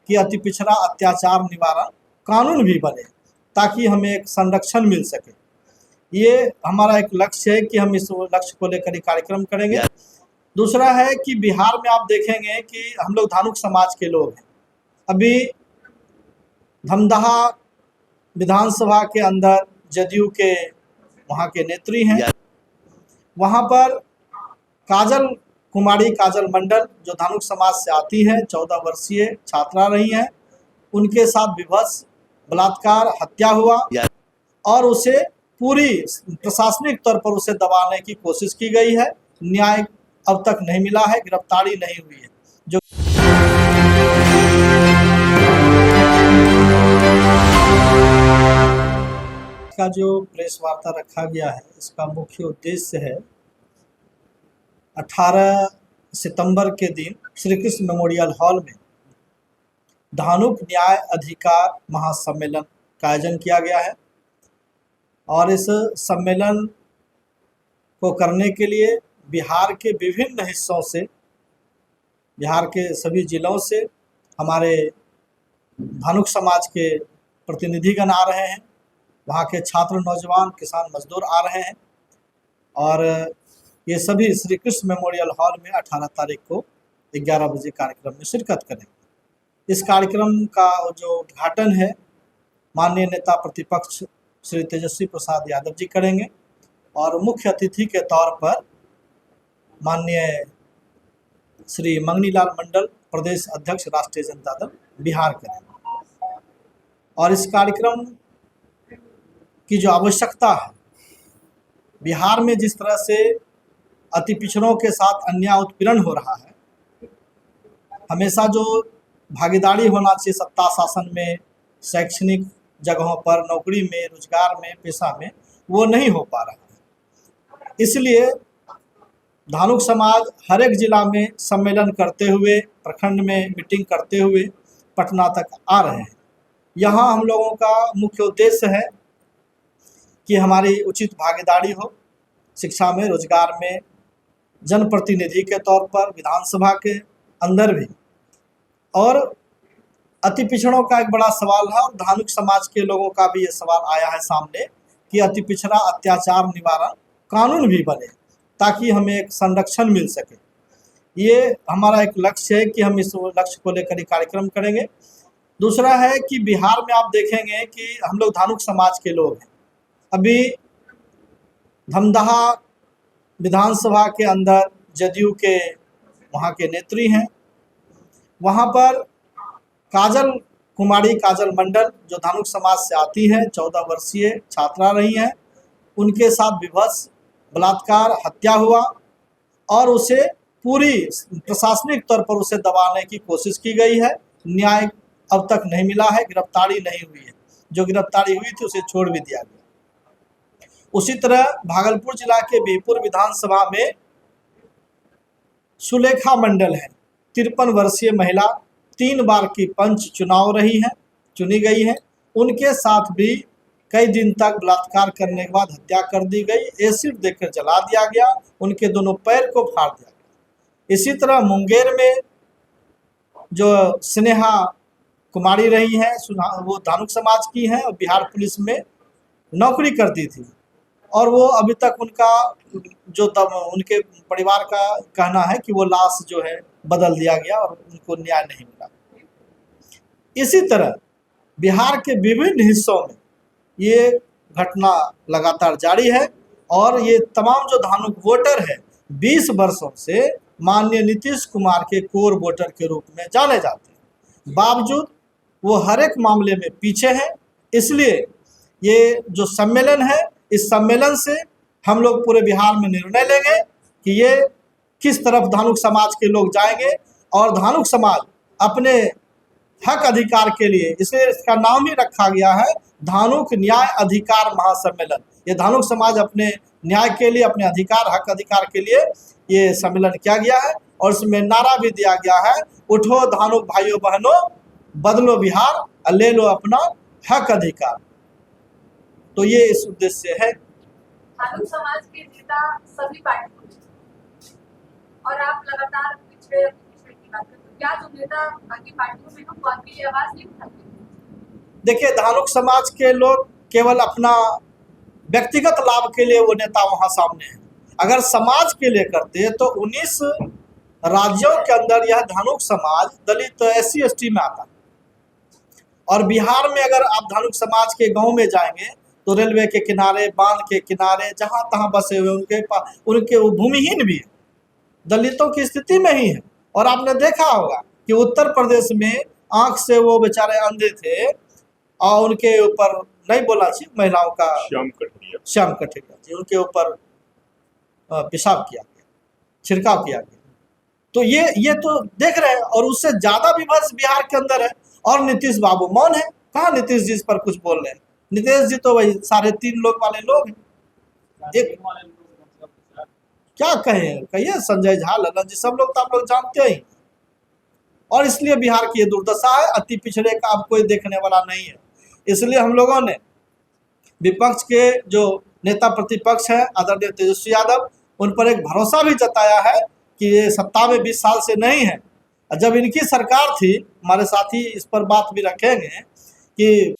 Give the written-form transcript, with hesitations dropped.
कि अति पिछड़ा अत्याचार निवारण कानून भी बने ताकि हमें एक संरक्षण मिल सके। ये हमारा एक लक्ष्य है कि हम इस लक्ष्य को लेकर कार्यक्रम करेंगे। दूसरा है कि बिहार में आप देखेंगे कि हम लोग धानुक समाज के लोग हैं। अभी धमदाहा विधानसभा के अंदर जदयू के वहाँ के नेत्री हैं। वहाँ पर काजल मंडल जो धानुक समाज से आती है, 14 वर्षीय छात्रा रही हैं, उनके साथ विभत्स बलात्कार हत्या हुआ और उसे पूरी प्रशासनिक तौर पर उसे दबाने की कोशिश की गई है। न्याय अब तक नहीं मिला है, गिरफ्तारी नहीं हुई है। जो का जो प्रेस वार्ता रखा गया है, इसका मुख्य उद्देश्य है 18 सितंबर के दिन श्री कृष्ण मेमोरियल हॉल में धानुक न्याय अधिकार महासम्मेलन का आयोजन किया गया है। और इस सम्मेलन को करने के लिए बिहार के विभिन्न हिस्सों से, बिहार के सभी जिलों से हमारे धानुक समाज के प्रतिनिधिगण आ रहे हैं। वहाँ के छात्र, नौजवान, किसान, मजदूर आ रहे हैं और ये सभी श्री कृष्ण मेमोरियल हॉल में 18 तारीख को 11 बजे कार्यक्रम में शिरकत करेंगे। इस कार्यक्रम का जो उद्घाटन है माननीय नेता प्रतिपक्ष श्री तेजस्वी प्रसाद यादव जी करेंगे और मुख्य अतिथि के तौर पर माननीय श्री मंगनीलाल मंडल, प्रदेश अध्यक्ष राष्ट्रीय जनता दल बिहार करेंगे। और इस कार्यक्रम की जो आवश्यकता है, बिहार में जिस तरह से अति पिछड़ों के साथ अन्याय उत्पीड़न हो रहा है, हमेशा जो भागीदारी होना चाहिए सत्ता शासन में, शैक्षणिक जगहों पर, नौकरी में, रोजगार में, पेशा में, वो नहीं हो पा रहा है। इसलिए धानुक समाज हर एक जिला में सम्मेलन करते हुए, प्रखंड में मीटिंग करते हुए पटना तक आ रहे हैं। यहाँ हम लोगों का मुख्य उद्देश्य है कि हमारी उचित भागीदारी हो, शिक्षा में, रोजगार में, जनप्रतिनिधि के तौर पर विधानसभा के अंदर भी। और अति पिछड़ों का एक बड़ा सवाल है और धानुक समाज के लोगों का भी ये सवाल आया है सामने कि अति पिछड़ा अत्याचार निवारण कानून भी बने ताकि हमें एक संरक्षण मिल सके। ये हमारा एक लक्ष्य है कि हम इस लक्ष्य को लेकर कार्यक्रम करेंगे। दूसरा है कि बिहार में आप देखेंगे कि हम लोग धानुक समाज के लोग हैं। अभी धमदाहा विधानसभा के अंदर जदयू के वहाँ के नेत्री हैं। वहाँ पर काजल मंडल जो धानुक समाज से आती है, 14 वर्षीय छात्रा रही हैं, उनके साथ विभत्स बलात्कार हत्या हुआ और उसे पूरी प्रशासनिक तौर पर उसे दबाने की कोशिश की गई है। न्याय अब तक नहीं मिला है, गिरफ्तारी नहीं हुई है। जो गिरफ्तारी हुई थी उसे छोड़ भी दिया गया। उसी तरह भागलपुर जिला के बिहपुर विधानसभा में सुलेखा मंडल है, 53 वर्षीय महिला, 3 बार की पंच चुनी गई है। उनके साथ भी कई दिन तक बलात्कार करने के बाद हत्या कर दी गई, एसिड देकर जला दिया गया, उनके दोनों पैर को फाड़ दिया गया। इसी तरह मुंगेर में जो स्नेहा कुमारी रही हैं, वो धानुक समाज की हैं और बिहार पुलिस में नौकरी करती थी और वो अभी तक उनके परिवार का कहना है कि वो लाश जो है बदल दिया गया और उनको न्याय नहीं मिला। इसी तरह बिहार के विभिन्न हिस्सों में ये घटना लगातार जारी है और ये तमाम जो धानुक वोटर है 20 वर्षों से माननीय नीतीश कुमार के कोर वोटर के रूप में जाने जाते हैं, बावजूद वो हर एक मामले में पीछे हैं। इसलिए ये जो सम्मेलन है, इस सम्मेलन से हम लोग पूरे बिहार में निर्णय लेंगे कि ये किस तरफ धानुक समाज के लोग जाएंगे और धानुक समाज अपने हक अधिकार के लिए, इसलिए इसका नाम ही रखा गया है धानुक न्याय अधिकार महासम्मेलन। ये धानुक समाज अपने न्याय के लिए, अपने अधिकार, हक अधिकार के लिए ये सम्मेलन किया गया है और इसमें नारा भी दिया गया है, उठो धानुक भाइयों बहनों, बदलो बिहार और ले लो अपना हक अधिकार। तो ये इस उद्देश्य है। धानुक समाज के नेता सभी पार्टी और आप लगातार पिछड़े की बात करते हैं। क्या जो नेता बाकी पार्टियों में हम आपके लिए आवाज नहीं उठाते? देखिए, धानुक समाज के लोग केवल अपना व्यक्तिगत लाभ के लिए वो नेता वहां सामने हैं। अगर समाज के लिए करते तो 19 राज्यों के अंदर यह धानुक समाज दलित SC ST में आता है। और बिहार में अगर आप धानुक समाज के गांव में जाएंगे तो रेलवे के किनारे, बांध के किनारे, जहां तहां बसे हुए उनके वो भूमिहीन भी है, दलितों की स्थिति में ही है। और आपने देखा होगा कि उत्तर प्रदेश में आंख से वो बेचारे अंधे थे और उनके ऊपर नहीं बोला चाहिए महिलाओं का, श्याम कठेरिया जी, उनके ऊपर पेशाब किया गया, छिड़काव किया गया। तो ये तो देख रहे हैं। और उससे ज्यादा विभत्स बिहार के अंदर है। और नीतीश बाबू मौन है। कहाँ नीतीश जी इस पर कुछ बोल रहे हैं? नीतीश जी तो वही 3.5 लोग वाले लोग हैं। एक क्या कहें, कहिए संजय झा, ललन जी, सब लोग तो आप लोग जानते ही। और इसलिए बिहार की ये दुर्दशा है। अति पिछड़े का अब कोई देखने वाला नहीं है। इसलिए हम लोगों ने विपक्ष के जो नेता प्रतिपक्ष है आदरणीय तेजस्वी यादव, उन पर एक भरोसा भी जताया है कि ये सत्ता में 20 साल से नहीं है। जब इनकी सरकार थी, हमारे साथी इस पर बात भी रखेंगे कि